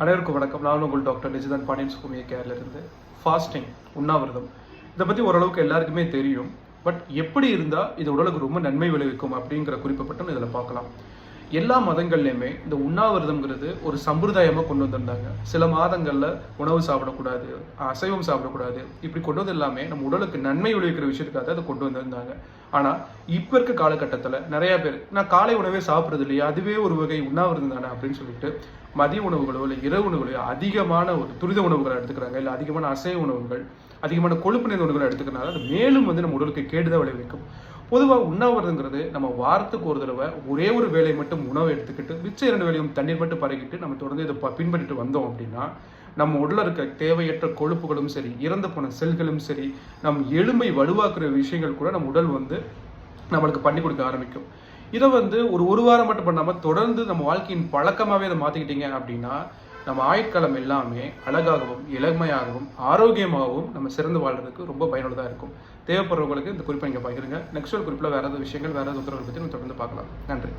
அனைவருக்கும் வணக்கம். நான் உங்கள் டாக்டர் நிஜிதன் பாண்டியன் சுகுமிய கேர்லேருந்து. ஃபாஸ்டிங், உண்ணாவிரதம், இதை பற்றி ஓரளவுக்கு எல்லாருக்குமே தெரியும். பட் எப்படி இருந்தால் இது உடலுக்கு ரொம்ப நன்மை விளைவிக்கும் அப்படிங்கிற குறிப்பை மட்டும் இதில் பார்க்கலாம். எல்லா மதங்கள்லையுமே இந்த உண்ணாவிரதம்ங்கிறது ஒரு சம்பிரதாயமாக கொண்டு வந்திருந்தாங்க. சில மாதங்களில் உணவு சாப்பிடக்கூடாது, அசைவம் சாப்பிடக்கூடாது, இப்படி கொண்டு வந்து எல்லாமே நம்ம உடலுக்கு நன்மை விளைவிக்கிற விஷயத்துக்காக அதை கொண்டு வந்திருந்தாங்க. ஆனால் இப்போ இருக்க காலகட்டத்தில் நிறைய பேர் நான் காலை உணவே சாப்பிட்றது இல்லையா, அதுவே ஒரு வகை உண்ணாவிரதம் தானே அப்படின்னு சொல்லிட்டு மதிய உணவுகளோ இல்லை இரவு உணவுகளோ அதிகமான ஒரு துரித உணவுகளை எடுத்துக்கிறாங்க. இல்லை அதிகமான அசைவ உணவுகள், அதிகமான கொழுப்பு நிறைந்த உணவுகளை எடுத்துக்கிறனால அது மேலும் நம்ம உடலுக்கு கேடுதான் விளைவிக்கும். பொதுவாக உண்ணாவிரதங்கிறது நம்ம வாரத்துக்கு ஒரு தடவை ஒரே ஒரு வேளை மட்டும் உணவை எடுத்துக்கிட்டு மிச்ச 2 வேளையும் தண்ணீர் மட்டும் பருகிட்டு நம்ம தொடர்ந்து இதை பின்பற்றிட்டு வந்தோம் அப்படின்னா நம்ம உடலில் இருக்க தேவையற்ற கொழுப்புகளும் சரி, இறந்து போன செல்களும் சரி, நம் எலும்பை வலுவாக்குற விஷயங்கள் கூட நம்ம உடல் நம்மளுக்கு பண்ணி கொடுக்க ஆரம்பிக்கும். இதை ஒரு வாரம் மட்டும் பண்ணாமல் தொடர்ந்து நம்ம வாழ்க்கையின் பழக்கமாகவே அதை மாற்றிக்கிட்டீங்க அப்படின்னா நம்ம ஆயுட்காலம் எல்லாமே அழகாகவும் இளமையாகவும் ஆரோக்கியமாகவும் நம்ம சிறந்து வாழ்றதுக்கு ரொம்ப பயனுள்ளதாக இருக்கும். தேவைப்படுறவங்களுக்கு இந்த குறிப்பை இங்கே பகிருங்க. நெக்ஸ்ட் ஒரு குறிப்பில் வேறு ஏதாவது விஷயங்கள், வேறு ஏதாவது உத்தரவுகளை பற்றி நம்ம தொடர்ந்து பார்க்கலாம். நன்றி.